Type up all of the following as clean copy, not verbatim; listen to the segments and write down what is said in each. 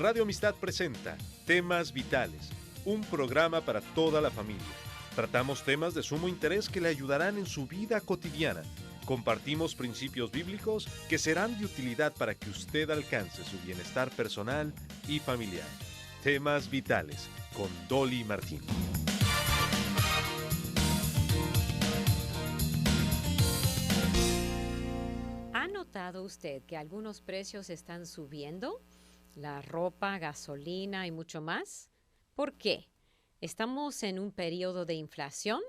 Radio Amistad presenta Temas Vitales, un programa para toda la familia. Tratamos temas de sumo interés que le ayudarán en su vida cotidiana. Compartimos principios bíblicos que serán de utilidad para que usted alcance su bienestar personal y familiar. Temas Vitales, con Dolly Martín. ¿Ha notado usted que algunos precios están subiendo? La ropa, gasolina y mucho más. ¿Por qué? ¿Estamos en un periodo de inflación?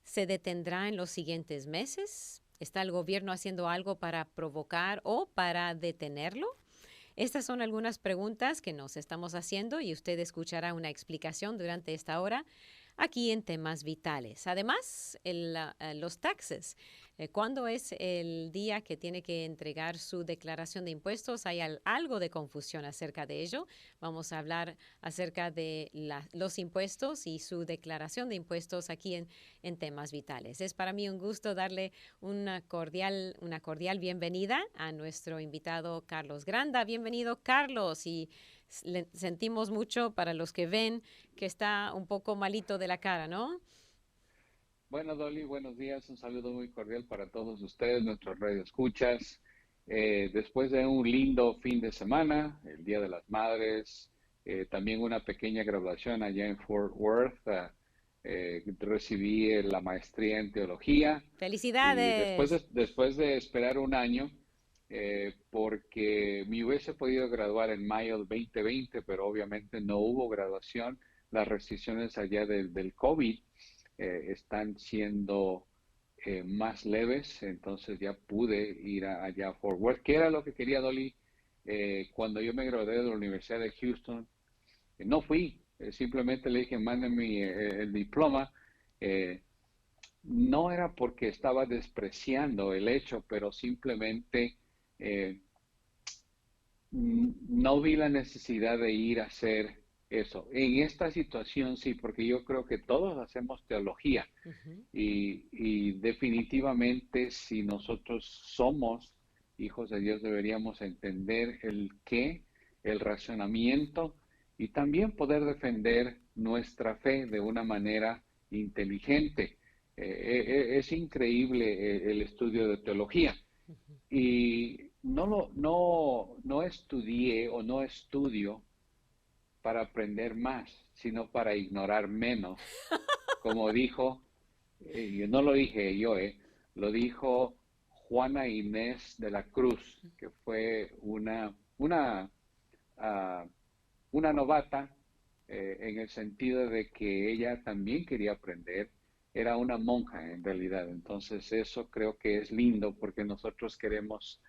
¿Se detendrá en los siguientes meses? ¿Está el gobierno haciendo algo para provocar o para detenerlo? Estas son algunas preguntas que nos estamos haciendo y usted escuchará una explicación durante esta hora aquí en Temas Vitales. Además, los taxes. ¿Cuándo es el día que tiene que entregar su declaración de impuestos? Hay algo de confusión acerca de ello. Vamos a hablar acerca de los impuestos y su declaración de impuestos aquí en Temas Vitales. Es para mí un gusto darle una cordial bienvenida a nuestro invitado Carlos Granda. Bienvenido, Carlos, y sentimos mucho para los que ven que está un poco malito de la cara, ¿no? Bueno, Dolly, buenos días. Un saludo muy cordial para todos ustedes, nuestros radioescuchas. Después de un lindo fin de semana, el Día de las Madres, también una pequeña graduación allá en Fort Worth, recibí la maestría en teología y ¡Felicidades! después de esperar un año, porque me hubiese podido graduar en mayo del 2020, pero obviamente no hubo graduación. Las restricciones allá del COVID están siendo más leves, entonces ya pude ir allá a Fort Worth, que era lo que quería, Dolly. Cuando yo me gradué de la Universidad de Houston, no fui, simplemente le dije, mándenme el diploma. eh, no era porque estaba despreciando el hecho, pero simplemente eh, no vi la necesidad de ir a hacer eso. En esta situación sí, porque yo creo que todos hacemos teología Ujú. y definitivamente si nosotros somos hijos de Dios deberíamos entender el qué, el razonamiento y también poder defender nuestra fe de una manera inteligente. Es increíble el estudio de teología. Y no estudié o no estudio para aprender más, sino para ignorar menos. Como dijo, no lo dije yo, lo dijo Juana Inés de la Cruz, que fue ah, una novata, en el sentido de que ella también quería aprender, era una monja en realidad. Entonces eso creo que es lindo porque nosotros queremos,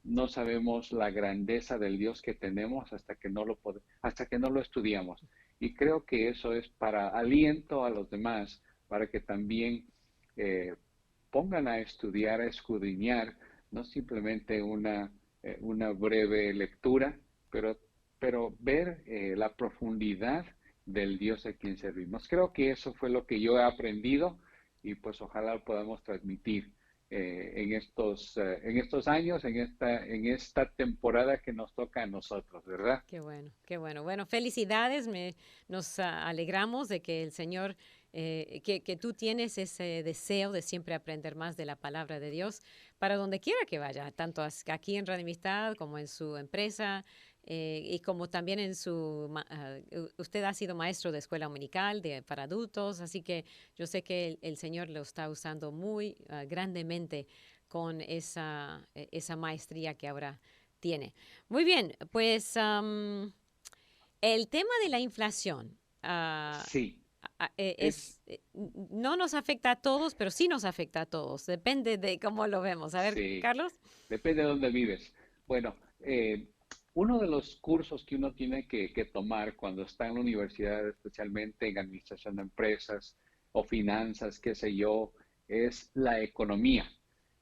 no sabemos la grandeza del Dios que tenemos hasta que no lo estudiamos. Y creo que eso es para aliento a los demás, para que también eh, pongan a estudiar, a escudriñar, no simplemente una breve lectura, pero ver la profundidad del Dios a quien servimos. Creo que eso fue lo que yo he aprendido y pues ojalá lo podamos transmitir en estos años, en esta temporada que nos toca a nosotros, ¿verdad? Qué bueno, qué bueno. Bueno, felicidades. Nos alegramos de que el Señor, que tú tienes ese deseo de siempre aprender más de la palabra de Dios para donde quiera que vaya, tanto aquí en Radio Amistad como en su empresa y como también en usted ha sido maestro de escuela dominical para adultos, así que yo sé que el Señor lo está usando muy grandemente con esa maestría que ahora tiene. Muy bien, pues el tema de la inflación Sí, es, no nos afecta a todos, pero sí nos afecta a todos. Depende de cómo lo vemos. A ver, sí, Carlos. depende de dónde vives. Bueno, uno de los cursos que uno tiene que tomar cuando está en la universidad, especialmente en administración de empresas o finanzas, qué sé yo, es la economía.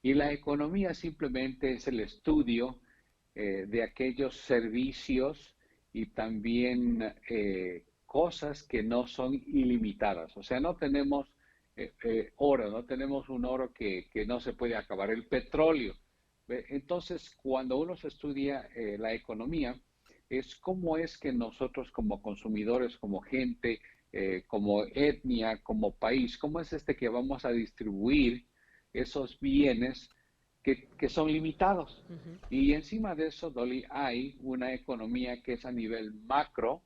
Y la economía simplemente es el estudio de aquellos servicios y también cosas que no son ilimitadas. O sea, no tenemos oro, no tenemos un oro que no se puede acabar, el petróleo. Entonces, cuando uno se estudia la economía, es cómo es que nosotros como consumidores, como gente, como etnia, como país, cómo es que vamos a distribuir esos bienes que son limitados. Ujú. Y encima de eso, Dolly, hay una economía que es a nivel macro,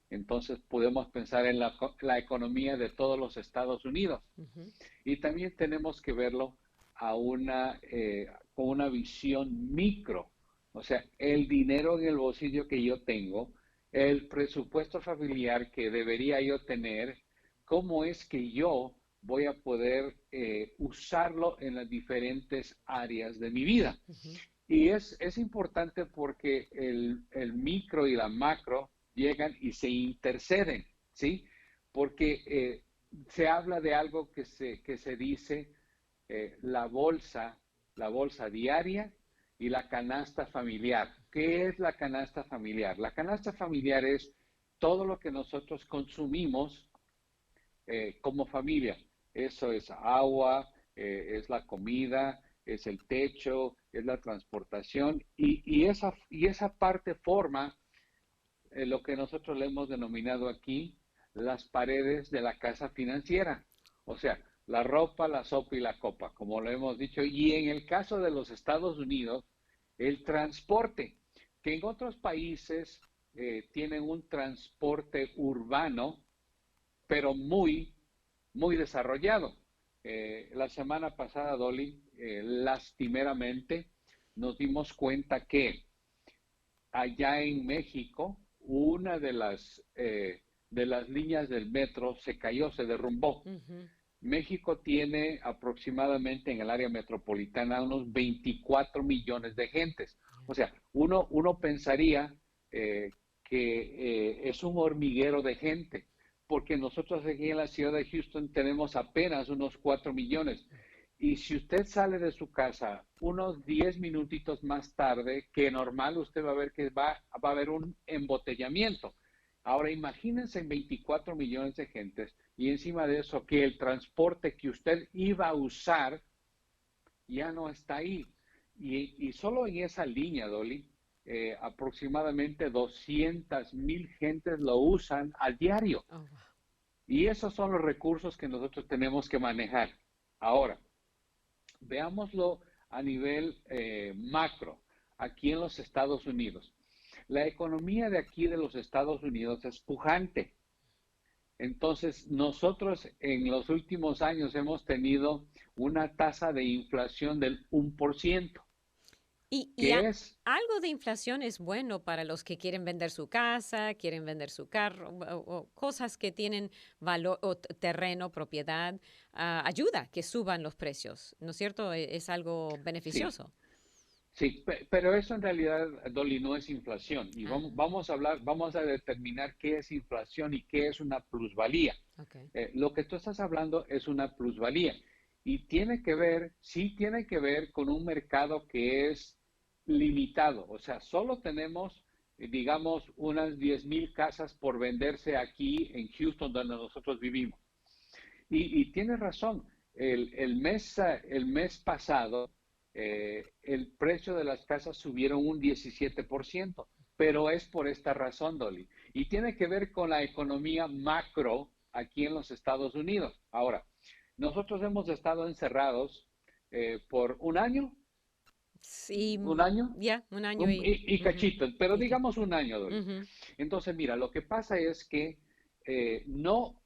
entonces podemos pensar en la economía de todos los Estados Unidos. Ujú. Y también tenemos que verlo con una visión micro, o sea, el dinero en el bolsillo que yo tengo, el presupuesto familiar que debería yo tener, cómo es que yo voy a poder usarlo en las diferentes áreas de mi vida. Ujú. Y es importante porque el micro y la macro llegan y se interceden, ¿sí? Porque se habla de algo que se dice la la bolsa diaria y la canasta familiar. ¿Qué es la canasta familiar? La canasta familiar es todo lo que nosotros consumimos como familia. Eso es agua, es la comida, es el techo, es la transportación y esa parte forma lo que nosotros le hemos denominado aquí las paredes de la casa financiera. O sea, la ropa, la sopa y la copa, como lo hemos dicho. Y en el caso de los Estados Unidos, el transporte, que en otros países tienen un transporte urbano, pero muy desarrollado. La semana pasada, Dolly, lastimeramente nos dimos cuenta que allá en México, una de las líneas del metro se cayó, se derrumbó. Ujú. México tiene aproximadamente en el área metropolitana unos 24 millones de gentes. O sea, uno pensaría que es un hormiguero de gente, porque nosotros aquí en la ciudad de Houston tenemos apenas unos 4 millones. Y si usted sale de su casa unos 10 minutitos más tarde, que normal usted va a ver que va a haber un embotellamiento. Ahora imagínense en 24 millones de gentes y encima de eso que el transporte que usted iba a usar ya no está ahí. Y solo en esa línea, Dolly, aproximadamente 200,000 gentes lo usan al diario. Oh, wow. Y esos son los recursos que nosotros tenemos que manejar. Ahora, veámoslo a nivel macro, aquí en los Estados Unidos. La economía de aquí de los Estados Unidos es pujante. Entonces, nosotros en los últimos años hemos tenido una tasa de inflación del 1%, Y que es, algo de inflación es bueno para los que quieren vender su casa, quieren vender su carro, o cosas que tienen valor, o terreno, propiedad, ayuda que suban los precios, ¿no es cierto? Es algo sí, beneficioso. sí, pero eso en realidad, Dolly, no es inflación. Y Ah, vamos a hablar, vamos a determinar qué es inflación y qué es una plusvalía. ok. Lo que tú estás hablando es una plusvalía y tiene que ver, sí tiene que ver con un mercado que es limitado. O sea, solo tenemos, digamos, unas 10,000 casas por venderse aquí en Houston, donde nosotros vivimos. Y tienes razón, el mes pasado el precio de las casas subieron un 17%, pero es por esta razón, Dolly. Y tiene que ver con la economía macro aquí en los Estados Unidos. Ahora, nosotros hemos estado encerrados por Sí, un año, ya, un año y... y ujú, cachito, pero y que- digamos un año, Dolly. ujú. Entonces, mira, lo que pasa es que no,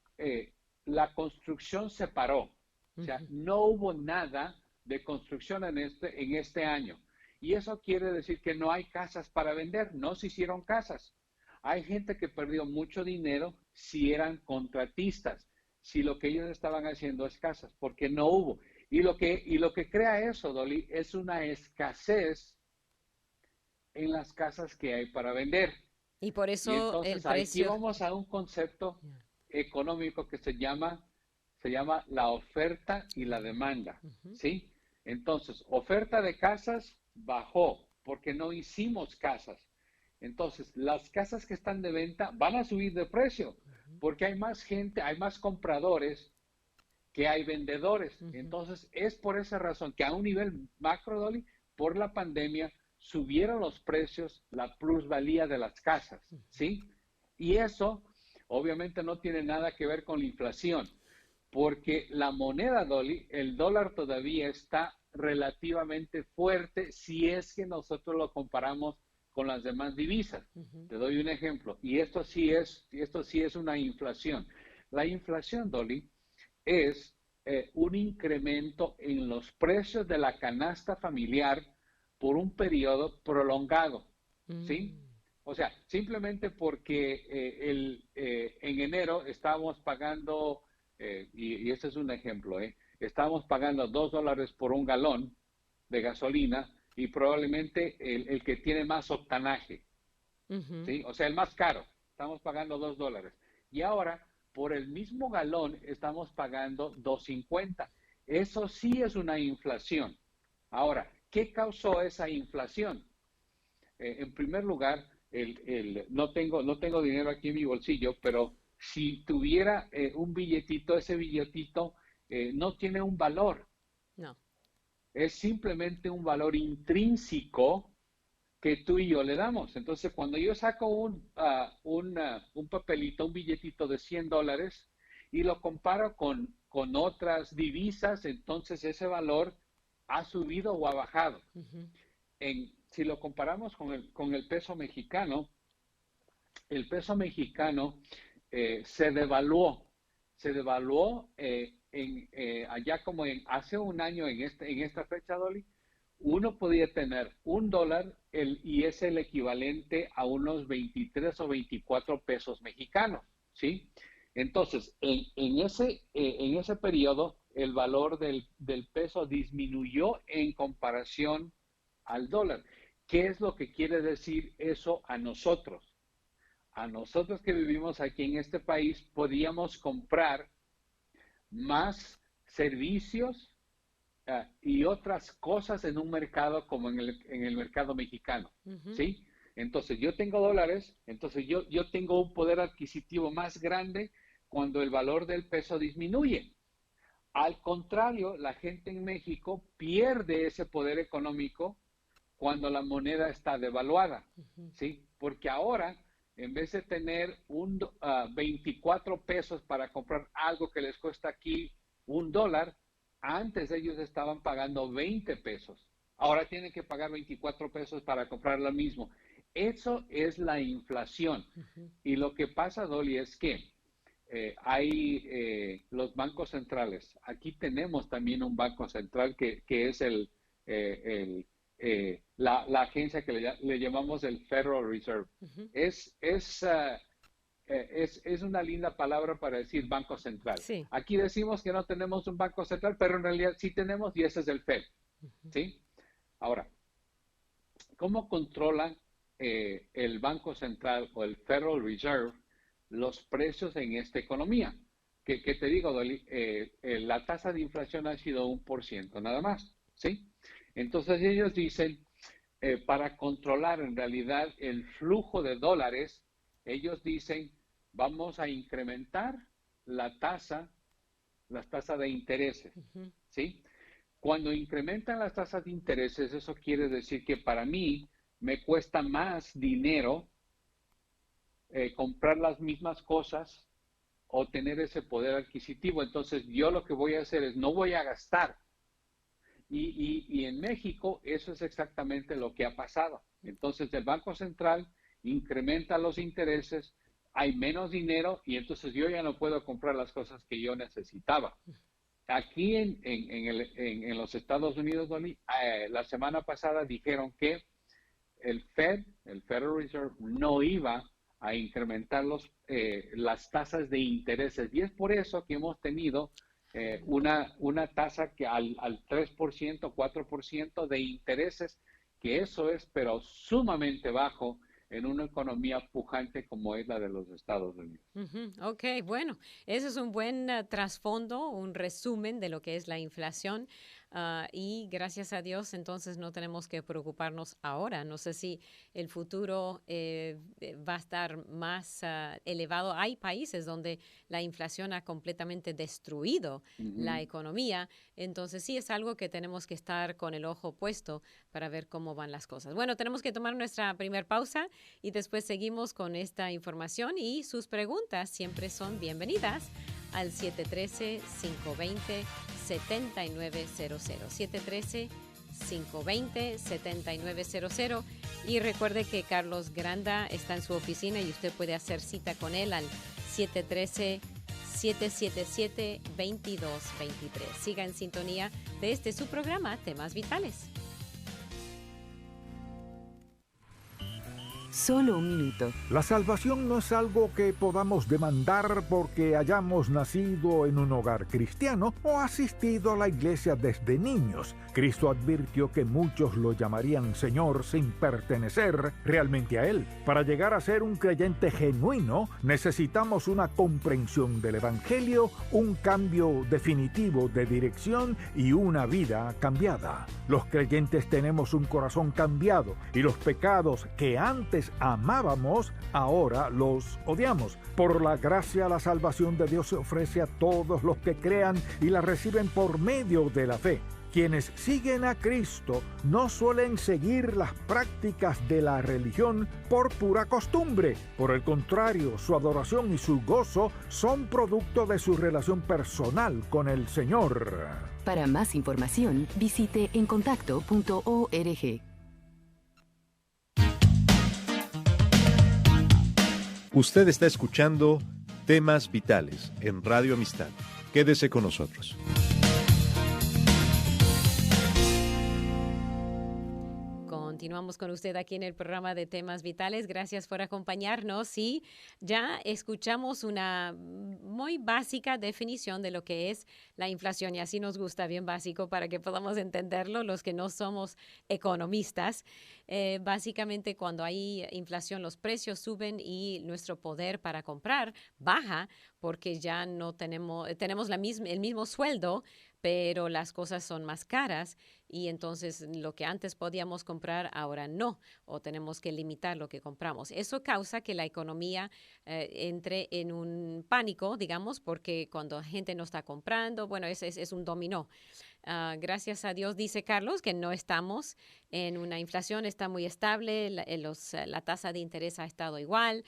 la construcción se paró. O sea, Ujú. no hubo nada de construcción en este año. Y eso quiere decir que no hay casas para vender, no se hicieron casas. Hay gente que perdió mucho dinero si eran contratistas, si lo que ellos estaban haciendo es casas, porque no hubo. Y lo que crea eso, Dolly, es una escasez en las casas que hay para vender. Y por Y eso el entonces aquí precio... vamos a un concepto Ya. económico que se llama la oferta y la demanda, Ujú. ¿sí? Entonces, oferta de casas bajó porque no hicimos casas. Entonces, las casas que están de venta van a subir de precio Ujú. porque hay más gente, hay más compradores que hay vendedores. Ujú. Entonces, es por esa razón que a un nivel macro, Dolly, por la pandemia, subieron los precios, la plusvalía de las casas, ¿sí? Y eso obviamente no tiene nada que ver con la inflación, porque la moneda, Dolly, el dólar todavía está relativamente fuerte si es que nosotros lo comparamos con las demás divisas. Te doy un ejemplo, y esto sí es una inflación. La inflación, Dolly, es un incremento en los precios de la canasta familiar por un periodo prolongado, ¿sí? O sea, simplemente porque en enero estábamos pagando, y este es un ejemplo, estábamos pagando $2 por un galón de gasolina y probablemente el que tiene más octanaje, ¿sí? O sea, el más caro, estamos pagando $2. Y ahora, por el mismo galón, estamos pagando 2.50. Eso sí es una inflación. Ahora, ¿qué causó esa inflación? En primer lugar, no tengo dinero aquí en mi bolsillo, pero si tuviera un billetito, ese billetito no tiene un valor. No. Es simplemente un valor intrínseco que tú y yo le damos. Entonces, cuando yo saco un papelito, un billetito de $100 y lo comparo con otras divisas, entonces ese valor ha subido o ha bajado. Si lo comparamos con el peso mexicano, el peso mexicano se devaluó allá como hace un año en esta fecha, Dolly, uno podía tener $1 y es el equivalente a unos 23 o 24 pesos mexicanos, ¿sí? Entonces, en ese periodo, el valor del peso disminuyó en comparación al dólar. ¿Qué es lo que quiere decir eso a nosotros? A nosotros que vivimos aquí en este país, podíamos comprar más servicios y otras cosas en un mercado como en el mercado mexicano, ¿sí? Entonces, yo tengo dólares, entonces yo tengo un poder adquisitivo más grande cuando el valor del peso disminuye. Al contrario, la gente en México pierde ese poder económico cuando la moneda está devaluada, ¿sí? Porque ahora, en vez de tener 24 pesos para comprar algo que les cuesta aquí $1, antes ellos estaban pagando 20 pesos. Ahora tienen que pagar 24 pesos para comprar lo mismo. Eso es la inflación. Y lo que pasa, Dolly, es que hay los bancos centrales. Aquí tenemos también un banco central que es la agencia que le llamamos el Federal Reserve. Es una linda palabra para decir banco central. Sí. Aquí decimos que no tenemos un banco central, pero en realidad sí tenemos y ese es el Fed. ¿Sí? Ahora, ¿cómo controla el Banco Central o el Federal Reserve los precios en esta economía? ¿Qué te digo, Dolly? La tasa de inflación ha sido 1% nada más. ¿Sí? Entonces ellos dicen, para controlar en realidad el flujo de dólares, ellos dicen, vamos a incrementar las tasas de intereses, ¿sí? Cuando incrementan las tasas de intereses, eso quiere decir que para mí me cuesta más dinero comprar las mismas cosas o tener ese poder adquisitivo. Entonces yo lo que voy a hacer es no voy a gastar. Y en México eso es exactamente lo que ha pasado. Entonces el Banco Central incrementa los intereses, hay menos dinero y entonces yo ya no puedo comprar las cosas que yo necesitaba. Aquí en los Estados Unidos, Dolly, la semana pasada dijeron que el Federal Reserve, no iba a incrementar las tasas de intereses. Y es por eso que hemos tenido una tasa que al 3%, 4% de intereses, que eso es, pero sumamente bajo en una economía pujante como es la de los Estados Unidos. Ok, bueno, eso es un buen trasfondo, un resumen de lo que es la inflación. y gracias a Dios entonces no tenemos que preocuparnos ahora. No sé si el futuro va a estar más elevado. Hay países donde la inflación ha completamente destruido la economía, entonces sí es algo que tenemos que estar con el ojo puesto para ver cómo van las cosas. Bueno, tenemos que tomar nuestra primer pausa y después seguimos con esta información y sus preguntas siempre son bienvenidas al 713-520-7900. 713-520-7900. Y recuerde que Carlos Granda está en su oficina y usted puede hacer cita con él al 713-777-2223. Siga en sintonía de su programa Temas Vitales. Solo un minuto. La salvación no es algo que podamos demandar porque hayamos nacido en un hogar cristiano o asistido a la iglesia desde niños. Cristo advirtió que muchos lo llamarían Señor sin pertenecer realmente a Él. Para llegar a ser un creyente genuino, necesitamos una comprensión del Evangelio, un cambio definitivo de dirección y una vida cambiada. Los creyentes tenemos un corazón cambiado y los pecados que antes amábamos, ahora los odiamos. Por la gracia, la salvación de Dios se ofrece a todos los que crean y la reciben por medio de la fe. Quienes siguen a Cristo no suelen seguir las prácticas de la religión por pura costumbre. Por el contrario, su adoración y su gozo son producto de su relación personal con el Señor. Para más información, visite encontacto.org. Usted está escuchando Temas Vitales en Radio Amistad. Quédese con nosotros. Continuamos con usted aquí en el programa de Temas Vitales. Gracias por acompañarnos y ya escuchamos una muy básica definición de lo que es la inflación y así nos gusta, bien básico para que podamos entenderlo los que no somos economistas. Básicamente cuando hay inflación los precios suben y nuestro poder para comprar baja porque ya no tenemos el mismo sueldo, pero las cosas son más caras y entonces lo que antes podíamos comprar ahora no, o tenemos que limitar lo que compramos. Eso causa que la economía entre en un pánico, digamos, porque cuando la gente no está comprando, bueno, es un dominó. Gracias a Dios, dice Carlos, que no estamos en una inflación, está muy estable, la tasa de interés ha estado igual.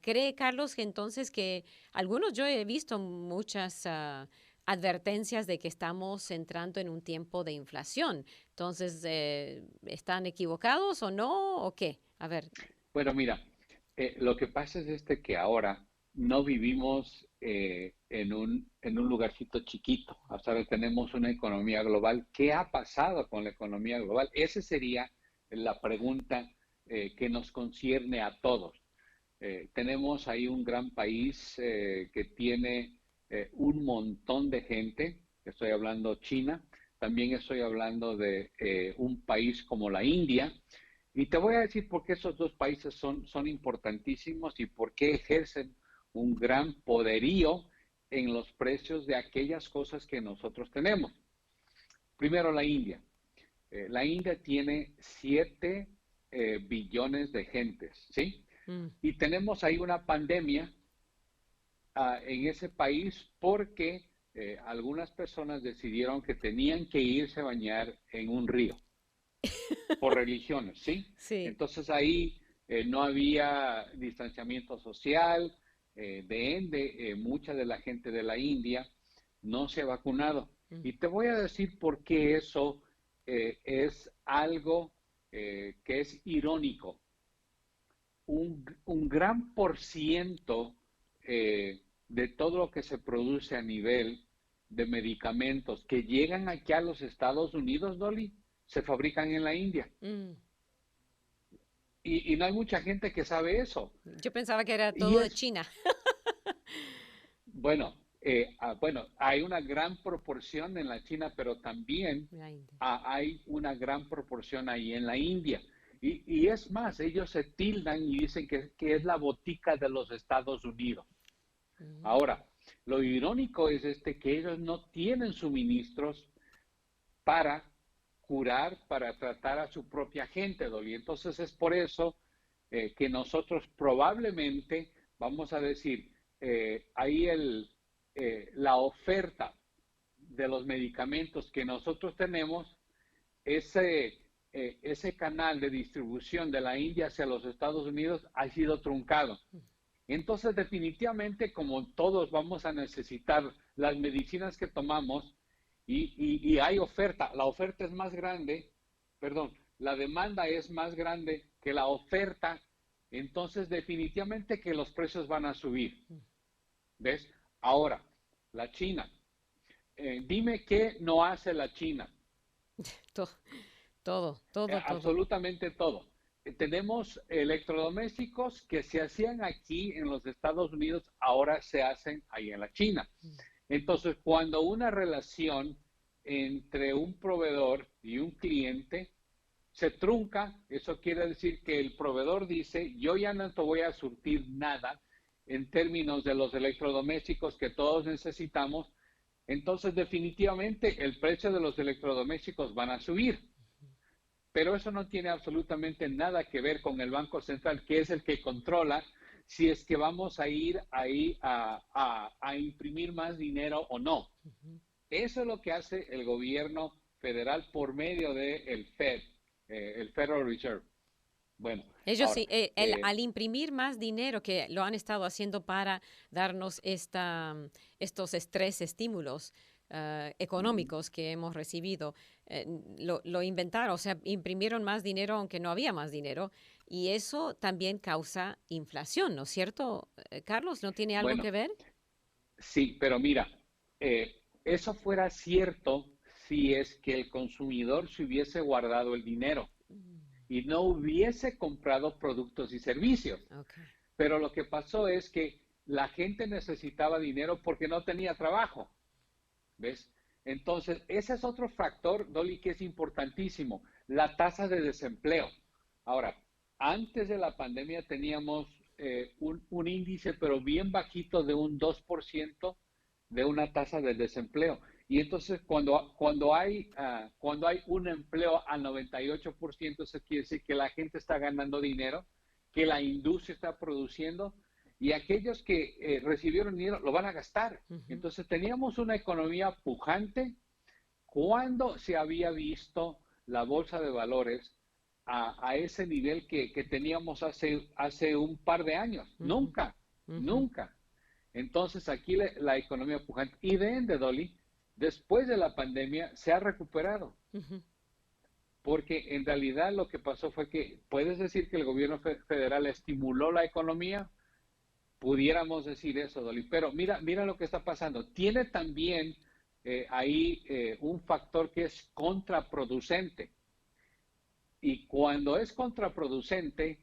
¿Cree Carlos que entonces que yo he visto muchas advertencias de que estamos entrando en un tiempo de inflación? Entonces, ¿están equivocados o no o qué? A ver. Bueno, mira, lo que pasa es que ahora no vivimos en un lugarcito chiquito. Ahora tenemos una economía global. ¿Qué ha pasado con la economía global? Esa sería la pregunta que nos concierne a todos. Tenemos ahí un gran país que tiene un montón de gente. Estoy hablando China. También estoy hablando de un país como la India. Y te voy a decir por qué esos dos países son importantísimos y por qué ejercen un gran poderío en los precios de aquellas cosas que nosotros tenemos. Primero, la India. La India tiene 7 billones de gentes, ¿sí? Y tenemos ahí una pandemia en ese país porque algunas personas decidieron que tenían que irse a bañar en un río por religiones, ¿sí? Sí. Entonces ahí no había distanciamiento social, de ende, mucha de la gente de la India no se ha vacunado. Y te voy a decir por qué eso es algo que es irónico. Un gran por ciento de todo lo que se produce a nivel de medicamentos que llegan aquí a los Estados Unidos, Dolly, se fabrican en la India. Y no hay mucha gente que sabe eso. Yo pensaba que era todo de China. Bueno, hay una gran proporción en la China, pero también hay una gran proporción ahí en la India. Y es más, ellos se tildan y dicen que es la botica de los Estados Unidos. Ahora, lo irónico es que ellos no tienen suministros para curar, para tratar a su propia gente, Dolly. Entonces es por eso que nosotros probablemente vamos a decir, ahí la oferta de los medicamentos que nosotros tenemos, ese canal de distribución de la India hacia los Estados Unidos ha sido truncado. Entonces, definitivamente, como todos vamos a necesitar las medicinas que tomamos y hay oferta, la oferta es más grande, perdón, la demanda es más grande que la oferta, entonces definitivamente que los precios van a subir. ¿Ves? Ahora, la China. Dime qué no hace la China. Todo. Absolutamente todo. Tenemos electrodomésticos que se hacían aquí en los Estados Unidos, ahora se hacen ahí en la China. Entonces, cuando una relación entre un proveedor y un cliente se trunca, eso quiere decir que el proveedor dice, yo ya no te voy a surtir nada en términos de los electrodomésticos que todos necesitamos, entonces definitivamente el precio de los electrodomésticos van a subir. Pero eso no tiene absolutamente nada que ver con el Banco Central, que es el que controla si es que vamos a ir ahí a imprimir más dinero o no. Eso es lo que hace el gobierno federal por medio del FED, el Federal Reserve. Bueno, ellos ahora, sí, al imprimir más dinero, que lo han estado haciendo para darnos estos estímulos económicos que hemos recibido, lo inventaron, o sea, imprimieron más dinero aunque no había más dinero, y eso también causa inflación, ¿no es cierto, Carlos? ¿No tiene algo que ver? Sí, pero mira, eso fuera cierto si es que el consumidor se hubiese guardado el dinero y no hubiese comprado productos y servicios. Okay. Pero lo que pasó es que la gente necesitaba dinero porque no tenía trabajo. ¿Ves? Entonces, ese es otro factor, Dolly, que es importantísimo, la tasa de desempleo. Ahora, antes de la pandemia teníamos un índice, pero bien bajito, de un 2% de una tasa de desempleo. Y entonces, cuando hay un empleo al 98%, eso quiere decir que la gente está ganando dinero, que la industria está produciendo, y aquellos que recibieron dinero lo van a gastar. Entonces teníamos una economía pujante. ¿Cuándo se había visto la bolsa de valores a ese nivel que teníamos hace un par de años? Nunca. Entonces aquí la economía pujante. Y de Dolly, después de la pandemia se ha recuperado. Porque en realidad lo que pasó fue que, puedes decir que el gobierno federal estimuló la economía, pudiéramos decir eso, Dolly, pero mira lo que está pasando. Tiene también ahí un factor que es contraproducente. Y cuando es contraproducente,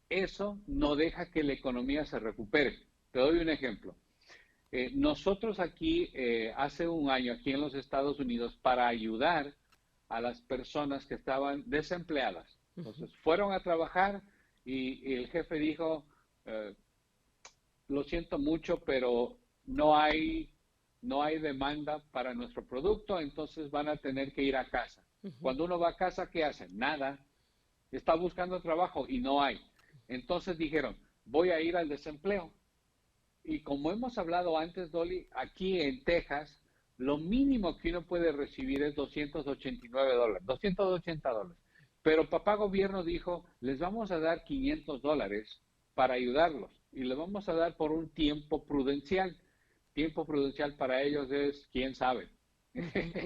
eso no deja que la economía se recupere. Te doy un ejemplo. Nosotros aquí, hace un año, aquí en los Estados Unidos, para ayudar a las personas que estaban desempleadas. Entonces, fueron a trabajar y el jefe dijo, lo siento mucho, pero no hay demanda para nuestro producto, entonces van a tener que ir a casa. Cuando uno va a casa, ¿qué hacen? Nada. Está buscando trabajo y no hay. Entonces dijeron, voy a ir al desempleo. Y como hemos hablado antes, Dolly, aquí en Texas, lo mínimo que uno puede recibir es $289, $280. Pero papá gobierno dijo, les vamos a dar $500 para ayudarlos. Y le vamos a dar por un tiempo prudencial. Tiempo prudencial para ellos es, quién sabe.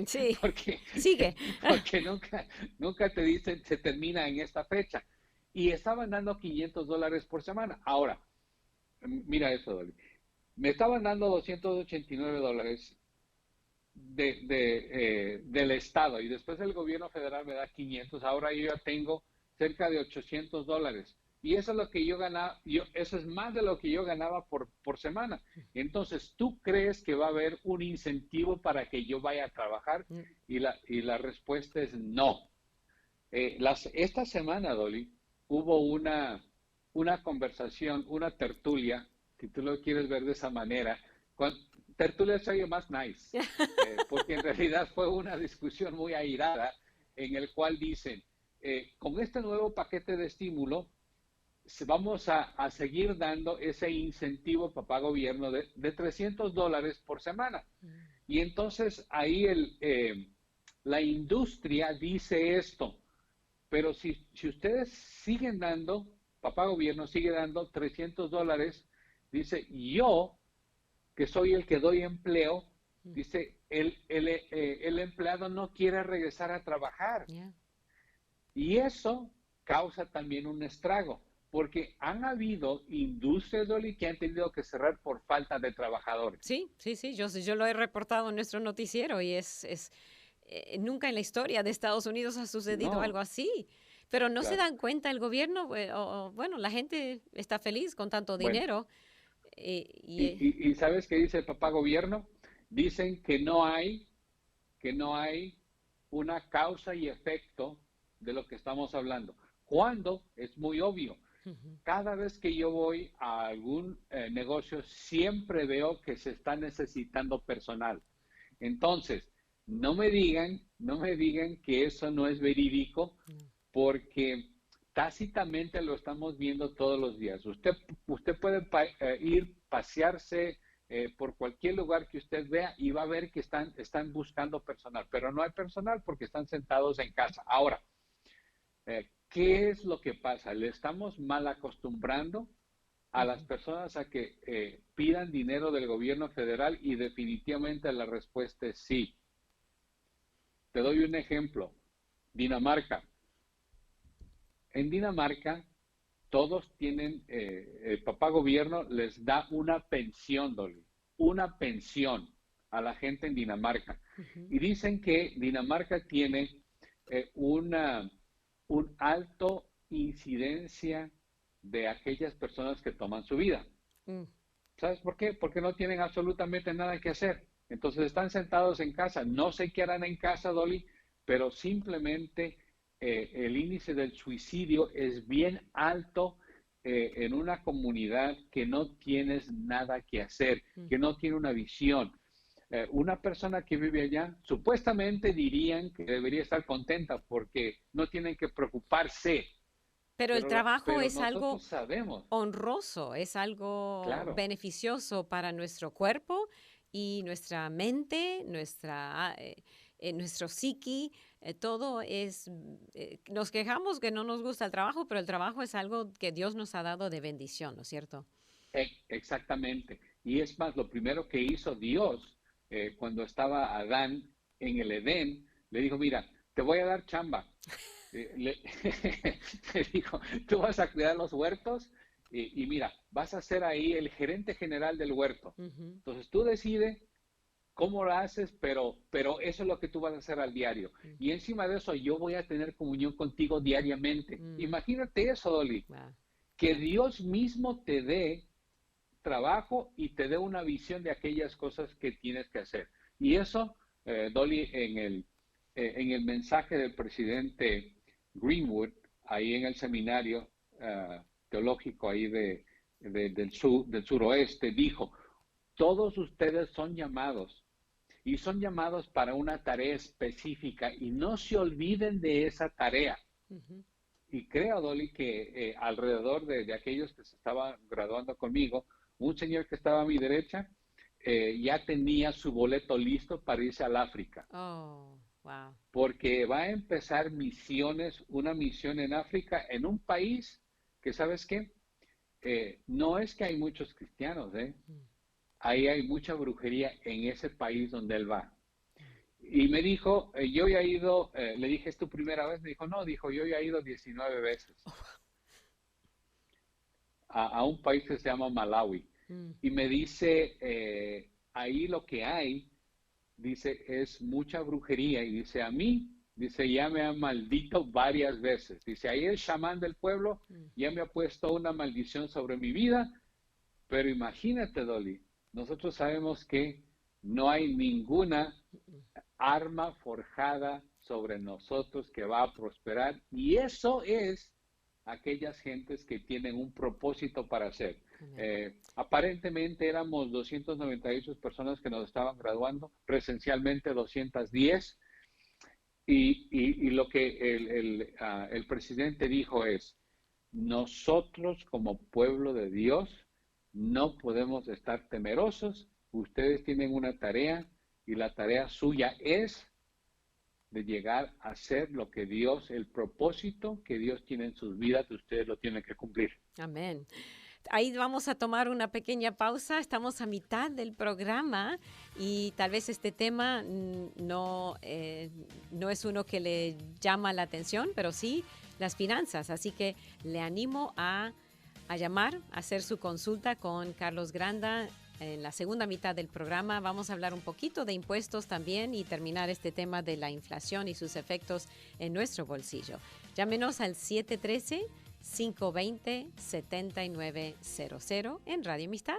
Sí, porque nunca te dicen, se termina en esta fecha. Y estaban dando $500 por semana. Ahora, mira eso, Dolly. Me estaban dando $289 del Estado y después el gobierno federal me da 500. Ahora yo ya tengo cerca de $800. Y eso es lo que yo ganaba, eso es más de lo que yo ganaba por semana. Entonces, ¿tú crees que va a haber un incentivo para que yo vaya a trabajar? Y la respuesta es no. Esta semana, Dolly, hubo una conversación, una tertulia, si tú lo quieres ver de esa manera, tertulia se oye más nice, porque en realidad fue una discusión muy airada en el cual dicen, con este nuevo paquete de estímulo, vamos a seguir dando ese incentivo, papá gobierno, de $300 por semana. Y entonces ahí la industria dice esto, pero si ustedes siguen dando, papá gobierno sigue dando $300, dice, yo, que soy el que doy empleo, dice, el empleado no quiere regresar a trabajar. Yeah. Y eso causa también un estrago, porque han habido industrias, Dolly, que han tenido que cerrar por falta de trabajadores. Sí, yo lo he reportado en nuestro noticiero y nunca en la historia de Estados Unidos ha sucedido algo así. Pero no se dan cuenta el gobierno, bueno, la gente está feliz con tanto dinero. Y ¿sabes qué dice el papá gobierno? Dicen que no hay una causa y efecto de lo que estamos hablando. Cuando es muy obvio. Cada vez que yo voy a algún negocio, siempre veo que se está necesitando personal. Entonces, no me digan que eso no es verídico, porque tácitamente lo estamos viendo todos los días. Usted puede pasearse por cualquier lugar que usted vea y va a ver que están buscando personal, pero no hay personal porque están sentados en casa. Ahora, ¿qué es lo que pasa? Le estamos mal acostumbrando a las personas a que pidan dinero del gobierno federal, y definitivamente la respuesta es sí. Te doy un ejemplo. Dinamarca. En Dinamarca, todos tienen, el papá gobierno les da una pensión, Dolly, una pensión a la gente en Dinamarca. Y dicen que Dinamarca tiene un alto incidencia de aquellas personas que toman su vida. ¿Sabes por qué? Porque no tienen absolutamente nada que hacer. Entonces están sentados en casa. No sé qué harán en casa, Dolly, pero simplemente el índice del suicidio es bien alto en una comunidad que no tienes nada que hacer, que no tiene una visión. Una persona que vive allá, supuestamente dirían que debería estar contenta porque no tienen que preocuparse. Pero el trabajo es algo sabemos. honroso, es algo beneficioso para nuestro cuerpo y nuestra mente, nuestro psiqui, todo es, nos quejamos que no nos gusta el trabajo, pero el trabajo es algo que Dios nos ha dado de bendición, ¿no es cierto? Exactamente. Y es más, lo primero que hizo Dios cuando estaba Adán en el Edén, le dijo, mira, te voy a dar chamba. Le dijo, tú vas a cuidar los huertos y mira, vas a ser ahí el gerente general del huerto. Entonces tú decides cómo lo haces, pero eso es lo que tú vas a hacer al diario. Y encima de eso yo voy a tener comunión contigo diariamente. Imagínate eso, Dolly. Wow. Que Dios mismo te dé trabajo y te dé una visión de aquellas cosas que tienes que hacer. Y eso, Dolly, en el mensaje del presidente Greenwood, ahí en el seminario teológico ahí del suroeste, dijo, todos ustedes son llamados, y son llamados para una tarea específica, y no se olviden de esa tarea. Y creo, Dolly, que alrededor de aquellos que se estaban graduando conmigo, un señor que estaba a mi derecha ya tenía su boleto listo para irse al África. Oh, wow. Porque va a empezar misiones, una misión en África, en un país que, ¿sabes qué? No es que hay muchos cristianos, Ahí hay mucha brujería en ese país donde él va. Y me dijo, yo ya he ido, le dije, ¿es tu primera vez? Me dijo, no, dijo, yo ya he ido 19 veces a un país que se llama Malawi. Y me dice, ahí lo que hay, dice, es mucha brujería. Y dice, a mí, dice, ya me han maldito varias veces. Dice, ahí el chamán del pueblo ya me ha puesto una maldición sobre mi vida. Pero imagínate, Dolly, nosotros sabemos que no hay ninguna arma forjada sobre nosotros que va a prosperar. Y eso es aquellas gentes que tienen un propósito para hacer. Aparentemente éramos 298 personas que nos estaban graduando, presencialmente 210, y lo que el presidente dijo es, nosotros como pueblo de Dios no podemos estar temerosos, ustedes tienen una tarea y la tarea suya es de llegar a hacer lo que Dios, el propósito que Dios tiene en sus vidas, ustedes lo tienen que cumplir. Amén. Ahí vamos a tomar una pequeña pausa. Estamos a mitad del programa y tal vez este tema no es uno que le llama la atención, pero sí las finanzas. Así que le animo a llamar, a hacer su consulta con Carlos Granda. En la segunda mitad del programa vamos a hablar un poquito de impuestos también y terminar este tema de la inflación y sus efectos en nuestro bolsillo. Llámenos al 713-520-7900 en Radio Amistad.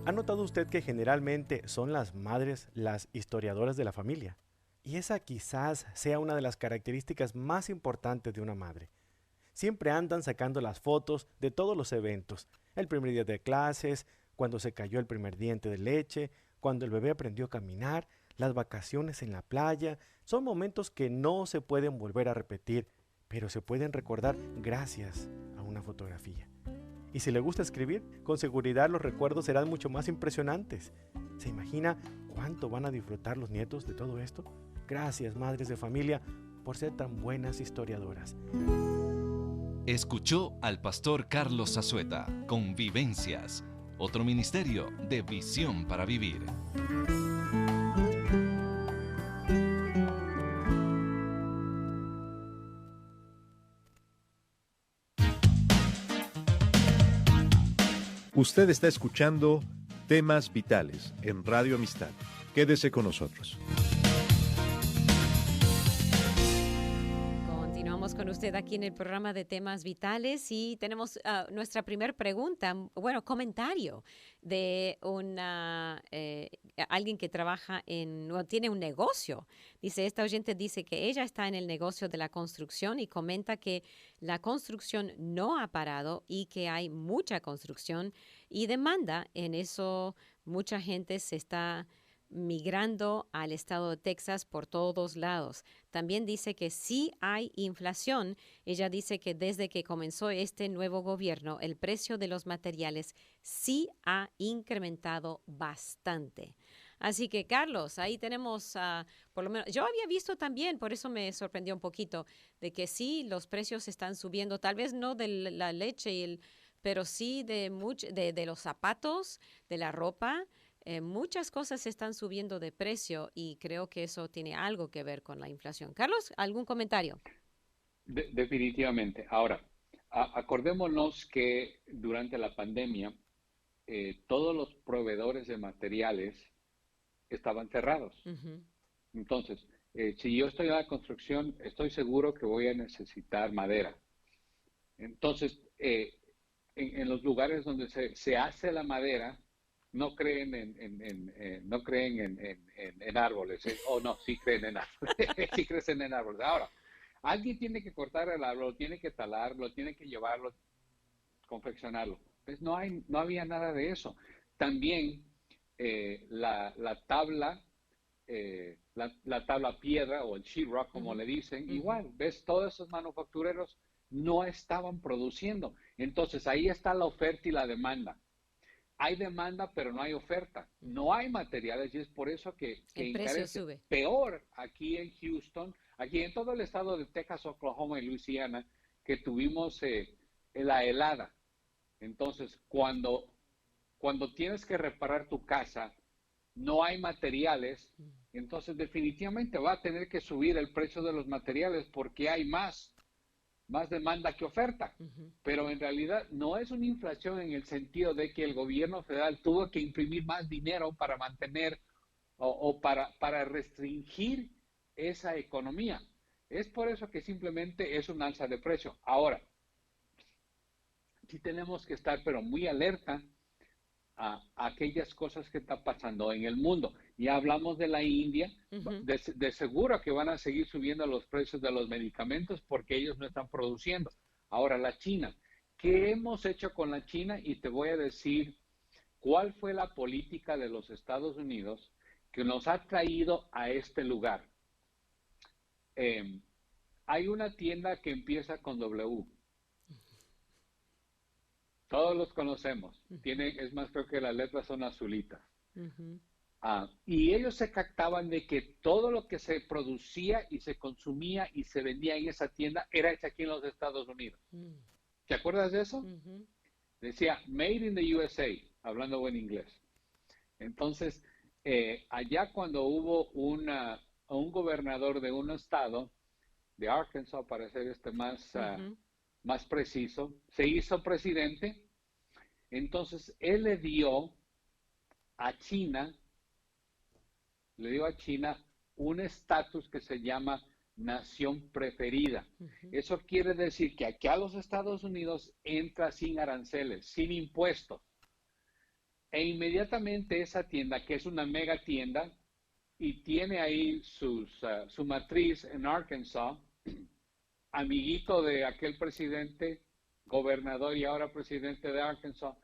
¿Ha notado usted que generalmente son las madres las historiadoras de la familia? Y esa quizás sea una de las características más importantes de una madre. Siempre andan sacando las fotos de todos los eventos. El primer día de clases, cuando se cayó el primer diente de leche, cuando el bebé aprendió a caminar, las vacaciones en la playa. Son momentos que no se pueden volver a repetir, pero se pueden recordar gracias a una fotografía. Y si le gusta escribir, con seguridad los recuerdos serán mucho más impresionantes. ¿Se imagina cuánto van a disfrutar los nietos de todo esto? Gracias, madres de familia, por ser tan buenas historiadoras. Escuchó al pastor Carlos Zazueta con Vivencias, otro ministerio de visión para vivir. Usted está escuchando Temas Vitales en Radio Amistad. Quédese con nosotros. Con usted aquí en el programa de Temas Vitales y tenemos nuestra primera pregunta, comentario de alguien que trabaja tiene un negocio. Esta oyente dice que ella está en el negocio de la construcción y comenta que la construcción no ha parado y que hay mucha construcción y demanda. En eso mucha gente se está migrando al estado de Texas por todos lados. También dice que sí hay inflación. Ella dice que desde que comenzó este nuevo gobierno, el precio de los materiales sí ha incrementado bastante. Así que, Carlos, ahí tenemos, por lo menos, yo había visto también, por eso me sorprendió un poquito, de que sí, los precios están subiendo, tal vez no de la leche, pero sí de los zapatos, de la ropa. Muchas cosas están subiendo de precio y creo que eso tiene algo que ver con la inflación. Carlos, ¿algún comentario? Definitivamente. Ahora, acordémonos que durante la pandemia todos los proveedores de materiales estaban cerrados. Uh-huh. Entonces, si yo estoy en la construcción, estoy seguro que voy a necesitar madera. Entonces, en los lugares donde se hace la madera, no creen en árboles. No, sí creen en árboles. Sí crecen en árboles. Ahora, alguien tiene que cortar el árbol, tiene que talarlo, tiene que llevarlo, confeccionarlo. Pues no había nada de eso. También la tabla piedra o el sheetrock, como uh-huh. le dicen, uh-huh. igual, ves, todos esos manufactureros no estaban produciendo. Entonces, ahí está la oferta y la demanda. Hay demanda, pero no hay oferta. No hay materiales y es por eso que el precio sube. Peor aquí en Houston, aquí en todo el estado de Texas, Oklahoma y Luisiana, que tuvimos la helada. Entonces, cuando tienes que reparar tu casa, no hay materiales, entonces definitivamente va a tener que subir el precio de los materiales porque hay más demanda que oferta, uh-huh. Pero en realidad no es una inflación en el sentido de que el gobierno federal tuvo que imprimir más dinero para mantener o para restringir esa economía. Es por eso que simplemente es un alza de precio. Ahora, sí tenemos que estar pero muy alerta a aquellas cosas que están pasando en el mundo. Ya hablamos de la India, Ujú. de seguro que van a seguir subiendo los precios de los medicamentos porque ellos no están produciendo. Ahora, la China. ¿Qué hemos hecho con la China? Y te voy a decir cuál fue la política de los Estados Unidos que nos ha traído a este lugar. Eh, Hay una tienda que empieza con W. Todos los conocemos. Es más, creo que las letras son azulitas. Ujú. Y ellos se captaban de que todo lo que se producía y se consumía y se vendía en esa tienda era hecho aquí en los Estados Unidos. Mm. ¿Te acuerdas de eso? Ujú. Decía Made in the USA, hablando buen inglés. Entonces, allá cuando hubo un gobernador de un estado, de Arkansas, para ser Ujú. más preciso, se hizo presidente. Entonces, él a China, le dio a China un estatus que se llama nación preferida. Ujú. Eso quiere decir que aquí a los Estados Unidos entra sin aranceles, sin impuestos. E inmediatamente esa tienda, que es una mega tienda, y tiene ahí su matriz en Arkansas, amiguito de aquel presidente, gobernador y ahora presidente de Arkansas,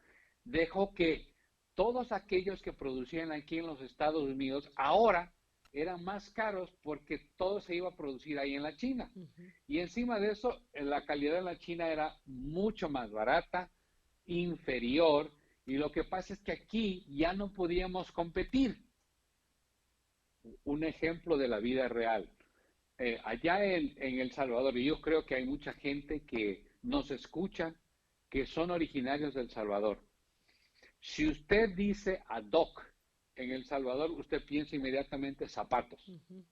dejó que todos aquellos que producían aquí en los Estados Unidos ahora eran más caros porque todo se iba a producir ahí en la China. Ujú. Y encima de eso, la calidad en la China era mucho más barata, inferior, y lo que pasa es que aquí ya no podíamos competir. Un ejemplo de la vida real. Allá en El Salvador, y yo creo que hay mucha gente que nos escucha que son originarios de El Salvador. Si usted dice ad hoc en El Salvador, usted piensa inmediatamente zapatos. Ujú.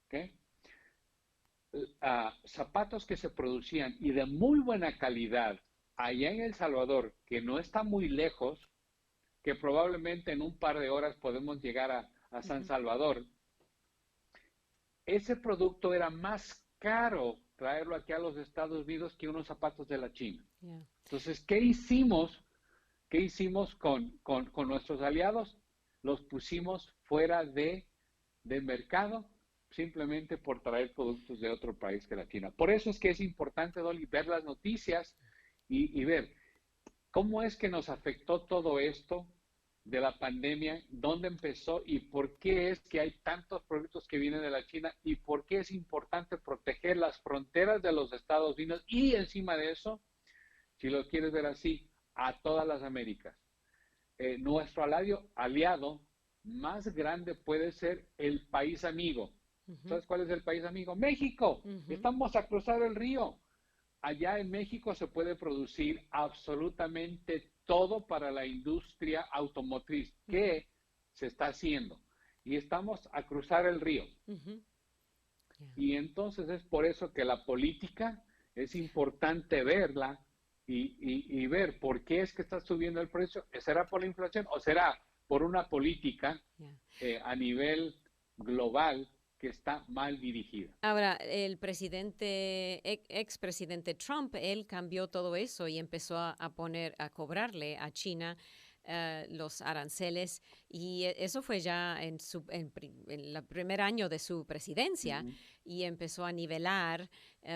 ¿Okay? Zapatos que se producían y de muy buena calidad allá en El Salvador, que no está muy lejos, que probablemente en un par de horas podemos llegar a San Ujú. Salvador. Ese producto era más caro traerlo aquí a los Estados Unidos que unos zapatos de la China. Yeah. Entonces, ¿qué hicimos? ¿Qué hicimos con nuestros aliados? Los pusimos fuera de mercado simplemente por traer productos de otro país que la China. Por eso es que es importante, Dolly, ver las noticias y ver cómo es que nos afectó todo esto de la pandemia, dónde empezó y por qué es que hay tantos productos que vienen de la China y por qué es importante proteger las fronteras de los Estados Unidos y encima de eso, si lo quieres ver así, a todas las Américas. Nuestro aliado más grande puede ser el país amigo. Ujú. ¿Sabes cuál es el país amigo? México. Ujú. Estamos a cruzar el río. Allá en México se puede producir absolutamente todo para la industria automotriz que se está haciendo. Y estamos a cruzar el río. Ujú. Yeah. Y entonces es por eso que la política es importante verla y ver por qué es que está subiendo el precio. ¿Será por la inflación o será por una política Yeah. a nivel global que está mal dirigida? Ahora, el expresidente Trump, él cambió todo eso y empezó a cobrarle a China los aranceles y eso fue ya en el primer año de su presidencia. Uh-huh. Y empezó a nivelar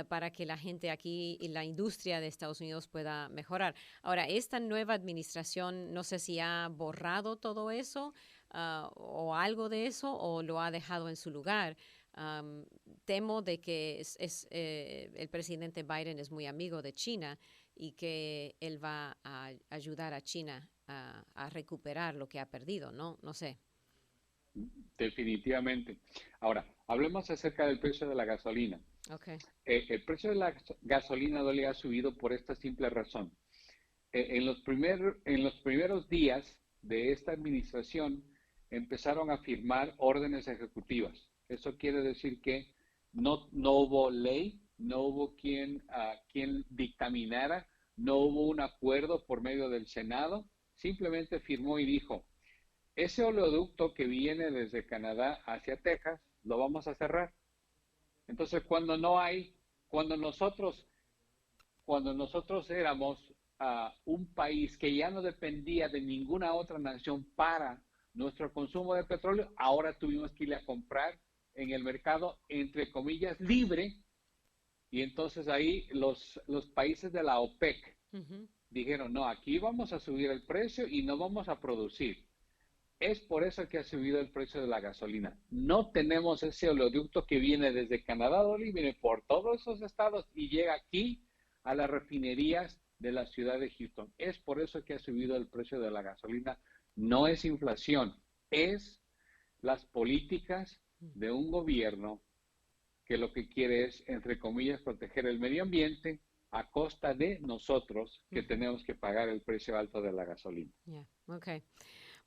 para que la gente aquí y la industria de Estados Unidos pueda mejorar. Ahora, esta nueva administración, no sé si ha borrado todo eso o algo de eso o lo ha dejado en su lugar. Temo de que el presidente Biden es muy amigo de China y que él va a ayudar a China a recuperar lo que ha perdido, ¿no? No sé. Definitivamente. Ahora, hablemos acerca del precio de la gasolina. Okay. El precio de la gasolina, Dolly, ha subido por esta simple razón. En los primeros días de esta administración empezaron a firmar órdenes ejecutivas. Eso quiere decir que no hubo ley, no hubo quien dictaminara, no hubo un acuerdo por medio del Senado, simplemente firmó y dijo, ese oleoducto que viene desde Canadá hacia Texas, lo vamos a cerrar. Entonces, cuando nosotros éramos un país que ya no dependía de ninguna otra nación para nuestro consumo de petróleo, ahora tuvimos que ir a comprar en el mercado, entre comillas, libre, y entonces ahí los países de la OPEC dijeron, no, aquí vamos a subir el precio y no vamos a producir. Es por eso que ha subido el precio de la gasolina. No tenemos ese oleoducto que viene desde Canadá, Dolly, viene por todos esos estados y llega aquí a las refinerías de la ciudad de Houston. Es por eso que ha subido el precio de la gasolina. No es inflación, es las políticas de un gobierno que lo que quiere es, entre comillas, proteger el medio ambiente a costa de nosotros que tenemos que pagar el precio alto de la gasolina. Okay.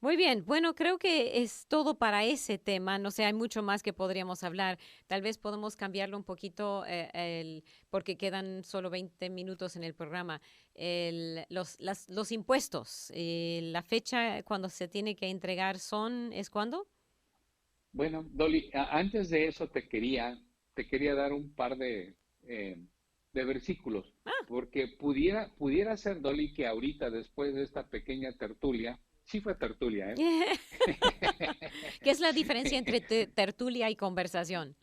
Muy bien, bueno, creo que es todo para ese tema. No sé, hay mucho más que podríamos hablar. Tal vez podemos cambiarlo un poquito porque quedan solo 20 minutos en el programa. Los impuestos, la fecha cuando se tiene que entregar ¿es cuándo? Bueno, Dolly, antes de eso te quería dar un par de versículos, porque pudiera ser, Dolly, que ahorita, después de esta pequeña tertulia, sí fue tertulia, ¿eh? ¿Qué es la diferencia entre tertulia y conversación?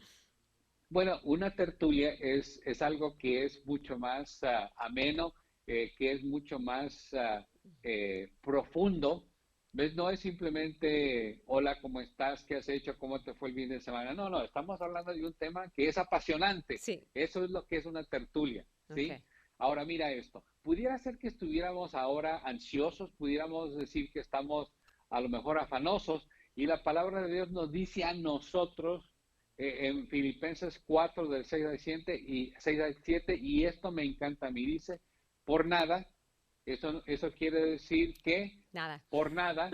Bueno, una tertulia es algo que es mucho más ameno, que es mucho más profundo. ¿Ves? No es simplemente, hola, ¿cómo estás? ¿Qué has hecho? ¿Cómo te fue el fin de semana? No, estamos hablando de un tema que es apasionante. Sí. Eso es lo que es una tertulia, ¿sí? Okay. Ahora mira esto. Pudiera ser que estuviéramos ahora ansiosos, pudiéramos decir que estamos a lo mejor afanosos, y la palabra de Dios nos dice a nosotros en Filipenses 4, del 6 al 7, y esto me encanta a mí, dice, por nada. Eso quiere decir que nada. Por nada,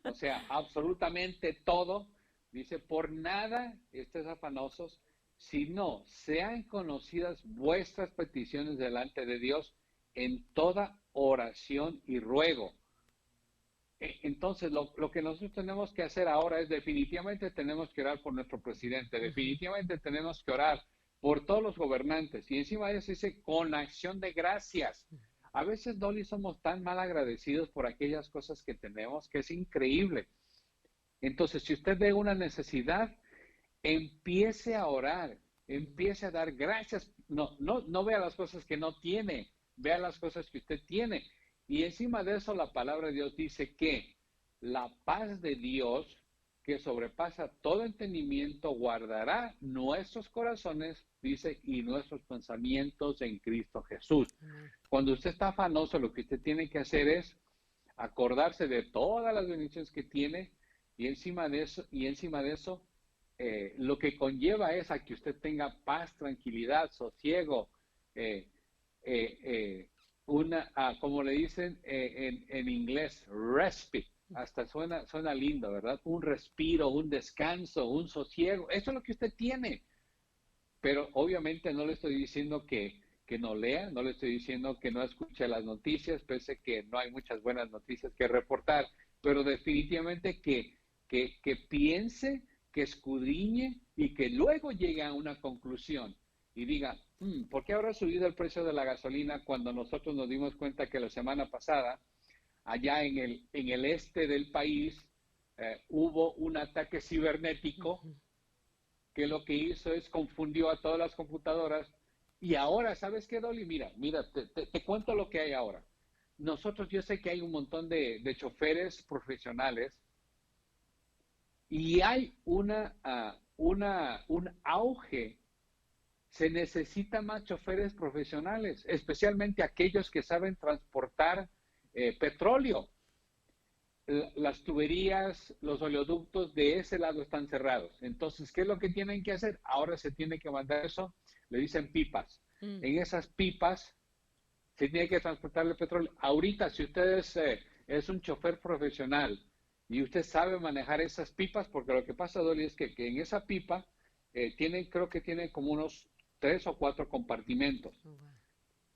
o sea, absolutamente todo, dice, por nada estés afanosos, sino sean conocidas vuestras peticiones delante de Dios en toda oración y ruego. Entonces, lo que nosotros tenemos que hacer ahora es definitivamente tenemos que orar por nuestro presidente, definitivamente tenemos que orar por todos los gobernantes, y encima de eso dice, con acción de gracias. A veces, Dolly, somos tan mal agradecidos por aquellas cosas que tenemos que es increíble. Entonces, si usted ve una necesidad, empiece a orar, empiece a dar gracias. No vea las cosas que no tiene, vea las cosas que usted tiene. Y encima de eso, la palabra de Dios dice que la paz de Dios, que sobrepasa todo entendimiento, guardará nuestros corazones, dice, y nuestros pensamientos en Cristo Jesús. Cuando usted está afanoso, lo que usted tiene que hacer es acordarse de todas las bendiciones que tiene, y encima de eso, lo que conlleva es a que usted tenga paz, tranquilidad, sosiego, como le dicen en inglés, respite. Hasta suena lindo, ¿verdad? Un respiro, un descanso, un sosiego. Eso es lo que usted tiene. Pero obviamente no le estoy diciendo que no lea, no le estoy diciendo que no escuche las noticias, pese que no hay muchas buenas noticias que reportar, pero definitivamente que piense, que escudriñe y que luego llegue a una conclusión y diga, ¿por qué habrá subido el precio de la gasolina cuando nosotros nos dimos cuenta que la semana pasada allá en el este del país hubo un ataque cibernético que lo que hizo es confundió a todas las computadoras? Y ahora, ¿sabes qué, Dolly? Mira, te cuento lo que hay ahora. Nosotros, yo sé que hay un montón de choferes profesionales y hay un auge. Se necesita más choferes profesionales, especialmente aquellos que saben transportar petróleo. Las tuberías, los oleoductos de ese lado están cerrados. Entonces, ¿qué es lo que tienen que hacer? Ahora se tiene que mandar eso, le dicen pipas. En esas pipas se tiene que transportar el petróleo. Ahorita, si usted es un chofer profesional y usted sabe manejar esas pipas, porque lo que pasa, Dolly, es que en esa pipa creo que tiene como unos 3 o 4 compartimentos.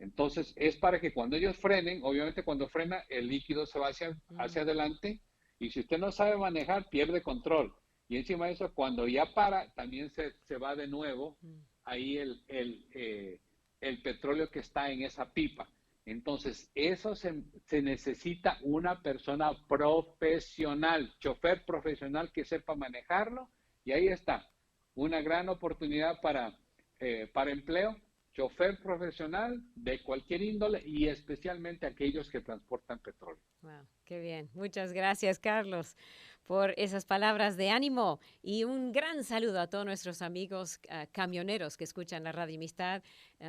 Entonces, es para que cuando ellos frenen, obviamente cuando frena, el líquido se va hacia adelante, y si usted no sabe manejar, pierde control. Y encima de eso, cuando ya para, también se va de nuevo ahí el petróleo que está en esa pipa. Entonces, eso se necesita una persona profesional, chofer profesional que sepa manejarlo, y ahí está, una gran oportunidad para empleo, chofer profesional de cualquier índole y especialmente aquellos que transportan petróleo. Wow, qué bien. Muchas gracias, Carlos, por esas palabras de ánimo y un gran saludo a todos nuestros amigos camioneros que escuchan la Radio Amistad.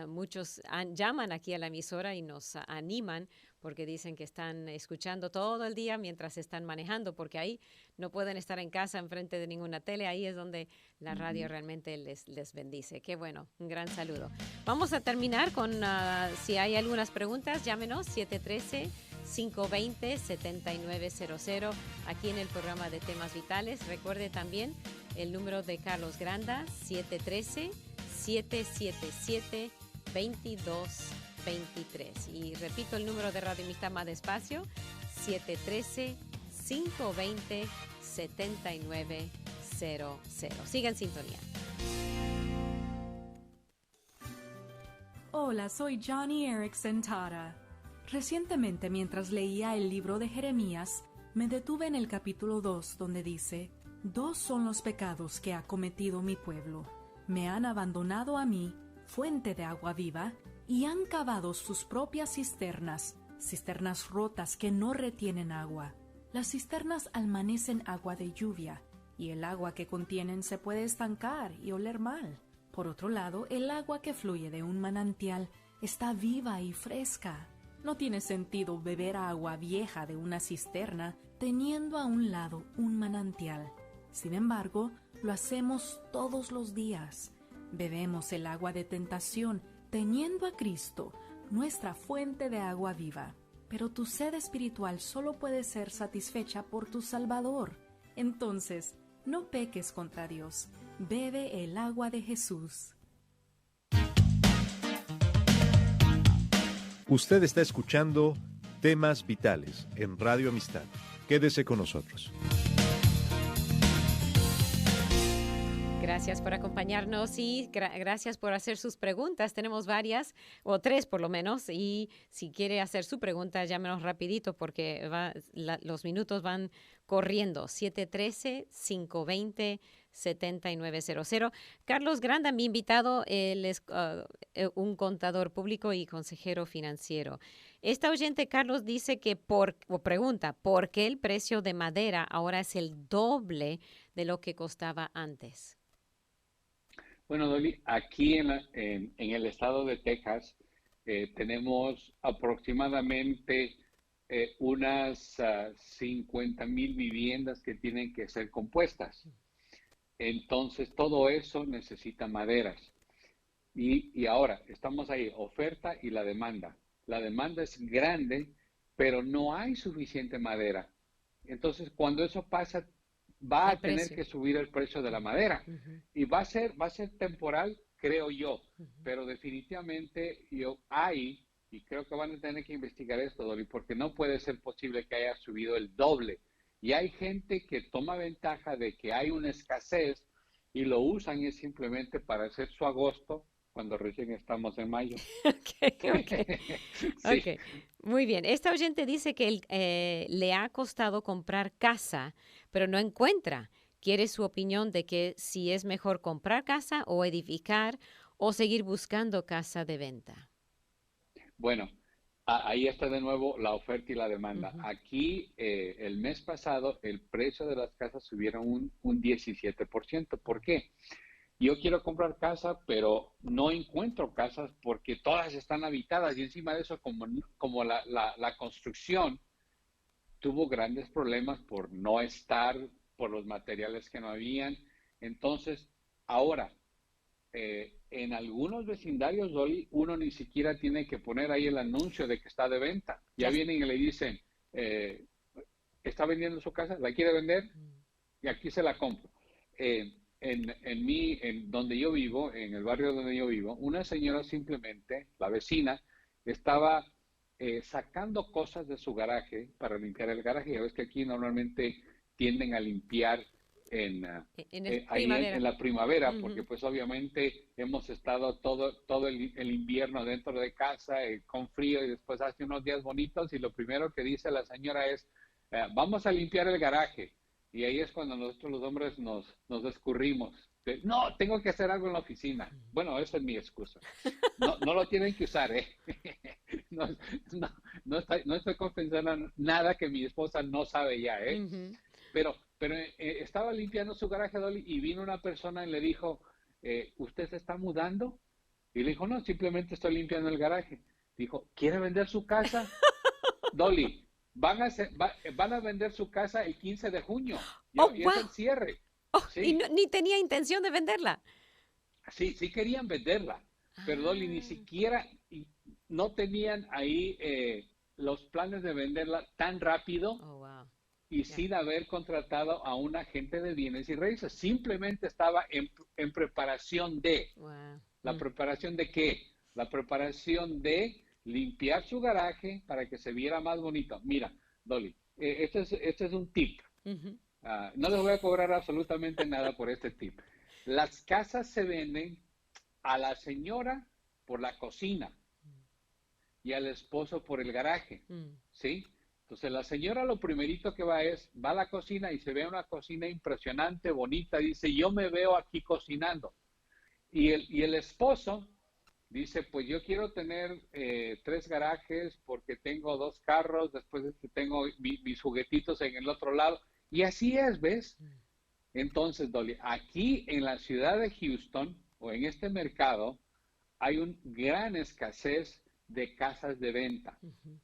Muchos llaman aquí a la emisora y nos animan porque dicen que están escuchando todo el día mientras están manejando, porque ahí no pueden estar en casa enfrente de ninguna tele. Ahí es donde la radio realmente les bendice. Qué bueno, un gran saludo. Vamos a terminar con, si hay algunas preguntas, llámenos 713-520-7900 aquí en el programa de Temas Vitales. Recuerde también el número de Carlos Granda, 713-777-2223. Y repito el número de Radio Amistad más despacio, 713-520-7900. Siga en sintonía. Hola, soy Johnny Erickson Tara. Recientemente, mientras leía el libro de Jeremías, me detuve en el capítulo 2, donde dice: 2 son los pecados que ha cometido mi pueblo. Me han abandonado a mí, fuente de agua viva, y han cavado sus propias cisternas, cisternas rotas que no retienen agua. Las cisternas almacenan agua de lluvia, y el agua que contienen se puede estancar y oler mal. Por otro lado, el agua que fluye de un manantial está viva y fresca. No tiene sentido beber agua vieja de una cisterna teniendo a un lado un manantial. Sin embargo, lo hacemos todos los días. Bebemos el agua de tentación teniendo a Cristo, nuestra fuente de agua viva. Pero tu sed espiritual solo puede ser satisfecha por tu Salvador. Entonces, no peques contra Dios. Bebe el agua de Jesús. Usted está escuchando Temas Vitales en Radio Amistad. Quédese con nosotros. Gracias por acompañarnos y gracias por hacer sus preguntas. Tenemos varias, o 3 por lo menos, y si quiere hacer su pregunta, llámenos rapidito porque los minutos van corriendo. 713-520-7900. Carlos Granda, mi invitado, él es un contador público y consejero financiero. Esta oyente, Carlos, dice que pregunta, ¿por qué el precio de madera ahora es el doble de lo que costaba antes? Bueno, Dolly, aquí en el estado de Texas tenemos aproximadamente unas 50,000 viviendas que tienen que ser compuestas. Entonces, todo eso necesita maderas. Y ahora, estamos ahí, oferta y la demanda. La demanda es grande, pero no hay suficiente madera. Entonces, cuando eso pasa, va a tener que subir el precio de la madera. Y va a ser temporal, creo yo. Pero definitivamente y creo que van a tener que investigar esto, Dolly, porque no puede ser posible que haya subido el doble. Y hay gente que toma ventaja de que hay una escasez y lo usan es simplemente para hacer su agosto cuando recién estamos en mayo. Okay. Muy bien. Esta oyente dice que le ha costado comprar casa, pero no encuentra. Quiere su opinión de que si es mejor comprar casa o edificar o seguir buscando casa de venta. Bueno, ahí está de nuevo la oferta y la demanda. Aquí, el mes pasado, el precio de las casas subieron un 17%. ¿Por qué? Yo quiero comprar casa, pero no encuentro casas porque todas están habitadas y encima de eso, como la construcción tuvo grandes problemas por no estar, por los materiales que no habían. Entonces, ahora, en algunos vecindarios, Dolly, uno ni siquiera tiene que poner ahí el anuncio de que está de venta. Ya vienen y le dicen, ¿está vendiendo su casa? ¿La quiere vender? Y aquí se la compro. En donde yo vivo, en el barrio donde yo vivo, una señora simplemente, la vecina, estaba sacando cosas de su garaje para limpiar el garaje. Ya ves que aquí normalmente tienden a limpiar ahí primavera. en la primavera, Ujú. porque pues obviamente hemos estado todo el invierno dentro de casa con frío y después hace unos días bonitos y lo primero que dice la señora es, vamos a limpiar el garaje. Y ahí es cuando nosotros los hombres nos escurrimos. No, tengo que hacer algo en la oficina. Bueno, esa es mi excusa. No lo tienen que usar, ¿eh? No, no estoy confesando nada que mi esposa no sabe ya, ¿eh? Ujú. Pero estaba limpiando su garaje, Dolly, y vino una persona y le dijo, ¿usted se está mudando? Y le dijo, no, simplemente estoy limpiando el garaje. Dijo, ¿quiere vender su casa? Dolly, van a vender su casa el 15 de junio. Oh, Y es el wow. cierre. Oh, y Sí, ni tenía intención de venderla. sí querían venderla. Pero Dolly, ni Ah, siquiera, no tenían ahí los planes de venderla tan rápido oh, wow. y Ya. sin haber contratado a un agente de bienes y raíces. Simplemente estaba en preparación de. Wow. ¿La preparación de qué? La preparación de limpiar su garaje para que se viera más bonito. Mira, Dolly, este es un tip. Ujú. No les voy a cobrar absolutamente nada por este tip. Las casas se venden a la señora por la cocina y al esposo por el garaje, Mm. ¿sí? Entonces la señora lo primerito que va a la cocina y se ve una cocina impresionante, bonita, dice, yo me veo aquí cocinando. Y el esposo dice, pues yo quiero tener 3 garajes porque tengo 2 carros, después tengo mis juguetitos en el otro lado. Y así es, ¿ves? Entonces, Dolly, aquí en la ciudad de Houston o en este mercado hay una gran escasez de casas de venta Ujú.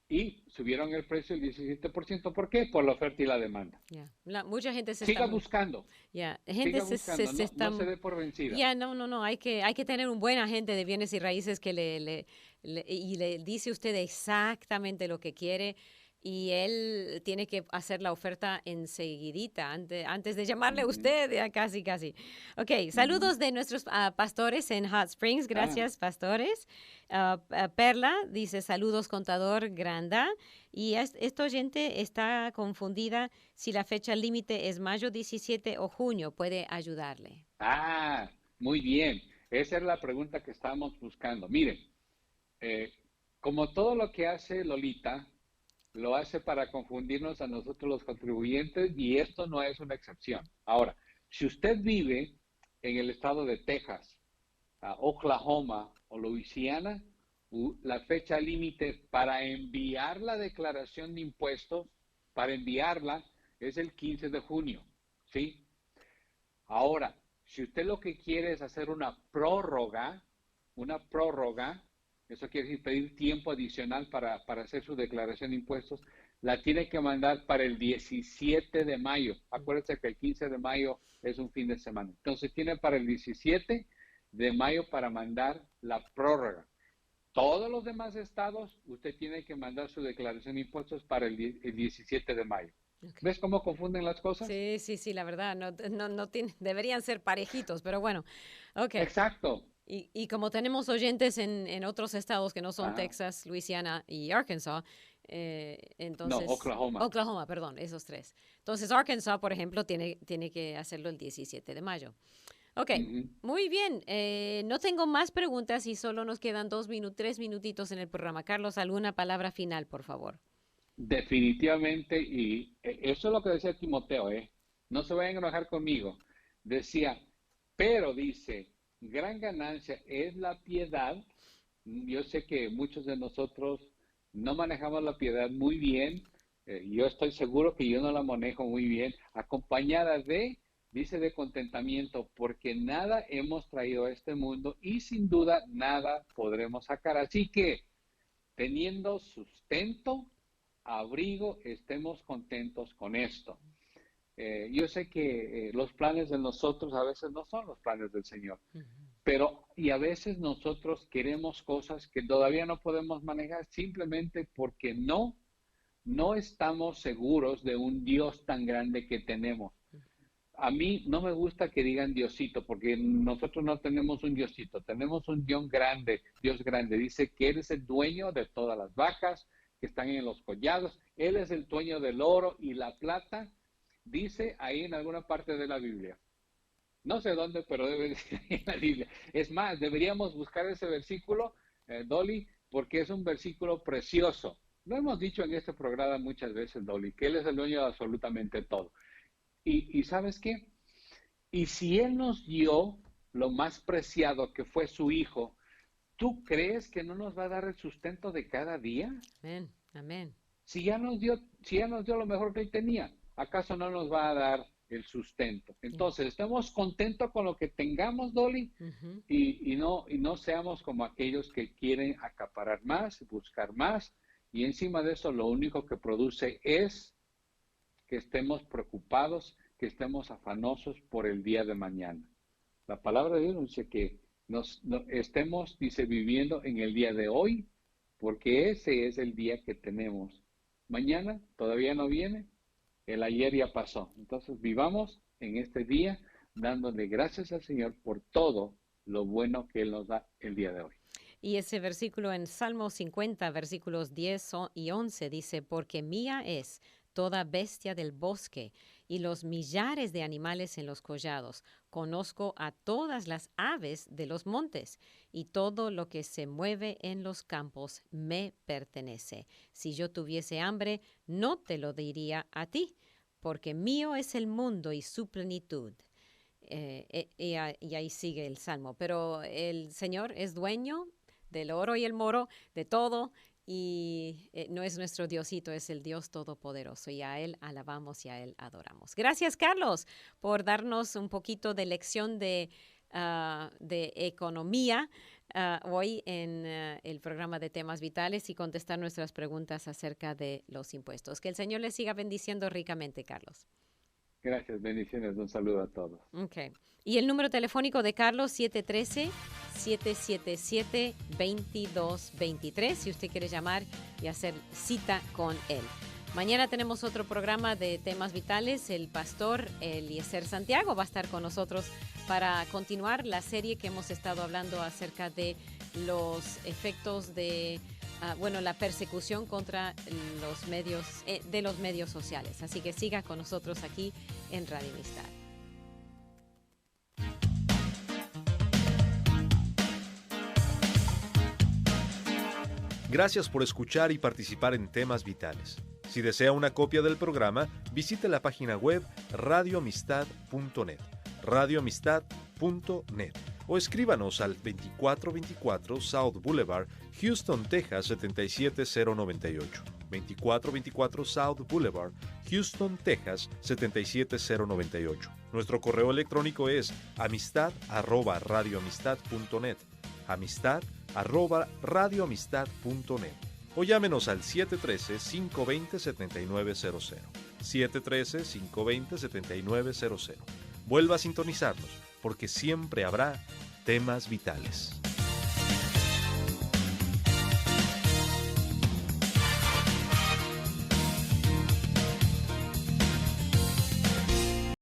y subieron el precio el 17%. ¿Por qué? Por la oferta y la demanda. Ya. Mucha gente se está Siga buscando, ya, siga buscando, se está no se dé por vencida. ya, no, hay que tener un buen agente de bienes y raíces que y le dice usted exactamente lo que quiere y él tiene que hacer la oferta enseguidita, antes de llamarle a Ujú, usted, ya casi, casi. Ok, ujú. saludos de nuestros pastores en Hot Springs, Ah, gracias, pastores. Perla dice, saludos, contador Granda. Y esta oyente está confundida si la fecha límite es mayo 17 o junio. ¿Puede ayudarle? muy bien. Esa es la pregunta que estábamos buscando. Miren, eh, como todo lo que hace Lolita, lo hace para confundirnos a nosotros los contribuyentes y esto no es una excepción. Ahora, si usted vive en el estado de Texas, Oklahoma o Luisiana, la fecha límite para enviar la declaración de impuestos, para enviarla, es el 15 de junio, ¿sí? Ahora, si usted lo que quiere es hacer una prórroga, eso quiere decir pedir tiempo adicional para hacer su declaración de impuestos, la tiene que mandar para el 17 de mayo. Acuérdense que el 15 de mayo es un fin de semana. Entonces tiene para el 17 de mayo para mandar la prórroga. Todos los demás estados, usted tiene que mandar su declaración de impuestos para el 17 de mayo. Okay. ¿Ves cómo confunden las cosas? Sí, la verdad, deberían ser parejitos, pero bueno, ok. Exacto. Y como tenemos oyentes en otros estados que no son Ajá. Texas, Luisiana y Arkansas, No, entonces... Oklahoma. Oklahoma, perdón, esos 3. Entonces Arkansas, por ejemplo, tiene que hacerlo el 17 de mayo. Ok, muy bien. No tengo más preguntas y solo nos quedan 3 minutitos en el programa. Carlos, ¿alguna palabra final, por favor? Definitivamente, y eso es lo que decía Timoteo, ¿eh? No se vayan a enojar conmigo. Decía, pero dice, gran ganancia es la piedad. Yo sé que muchos de nosotros no manejamos la piedad muy bien. Yo estoy seguro que yo no la manejo muy bien. Acompañada dice, de contentamiento, porque nada hemos traído a este mundo y sin duda nada podremos sacar. Así que, teniendo sustento, abrigo, estemos contentos con esto. Yo sé que los planes de nosotros a veces no son los planes del Señor, pero y a veces nosotros queremos cosas que todavía no podemos manejar simplemente porque no estamos seguros de un Dios tan grande que tenemos. A mí no me gusta que digan Diosito, porque nosotros no tenemos un Diosito, tenemos un Dios grande. Dice que Él es el dueño de todas las vacas que están en los collados, Él es el dueño del oro y la plata, dice ahí en alguna parte de la Biblia. No sé dónde, pero debe decir ahí en la Biblia. Es más, deberíamos buscar ese versículo, Dolly, porque es un versículo precioso. Lo hemos dicho en este programa muchas veces, Dolly, que Él es el dueño de absolutamente todo. Y ¿sabes qué? Y si Él nos dio lo más preciado que fue su Hijo, ¿tú crees que no nos va a dar el sustento de cada día? Amén, amén. Si ya nos dio lo mejor que Él tenía, ¿acaso no nos va a dar el sustento? Entonces, estemos contentos con lo que tengamos, Dolly, y no seamos como aquellos que quieren acaparar más, buscar más, y encima de eso lo único que produce es que estemos preocupados, que estemos afanosos por el día de mañana. La palabra de Dios dice que estemos, dice, viviendo en el día de hoy, porque ese es el día que tenemos. Mañana todavía no viene, el ayer ya pasó. Entonces vivamos en este día dándole gracias al Señor por todo lo bueno que Él nos da el día de hoy. Y ese versículo en Salmo 50, versículos 10 y 11 dice, porque mía es toda bestia del bosque y los millares de animales en los collados. Conozco a todas las aves de los montes y todo lo que se mueve en los campos me pertenece. Si yo tuviese hambre, no te lo diría a ti, porque mío es el mundo y su plenitud. Y ahí sigue el Salmo. Pero el Señor es dueño del oro y el moro, de todo, y no es nuestro Diosito, es el Dios Todopoderoso, y a Él alabamos y a Él adoramos. Gracias, Carlos, por darnos un poquito de lección de economía hoy en el programa de Temas Vitales y contestar nuestras preguntas acerca de los impuestos. Que el Señor les siga bendiciendo ricamente, Carlos. Gracias, bendiciones, un saludo a todos. Okay. Y el número telefónico de Carlos, 713-777-2223, si usted quiere llamar y hacer cita con él. Mañana tenemos otro programa de Temas Vitales. El pastor Eliezer Santiago va a estar con nosotros para continuar la serie que hemos estado hablando acerca de los efectos de la persecución contra los medios de los medios sociales. Así que siga con nosotros aquí en Radio Amistad. Gracias por escuchar y participar en Temas Vitales. Si desea una copia del programa, visite la página web radioamistad.net, radioamistad.net, o escríbanos al 2424 South Boulevard, Houston, Texas 77098. 2424 South Boulevard, Houston, Texas 77098. Nuestro correo electrónico es amistad@radioamistad.net, amistad@radioamistad.net, o llámenos al 713-520-7900, 713-520-7900. Vuelva a sintonizarnos, porque siempre habrá Temas Vitales.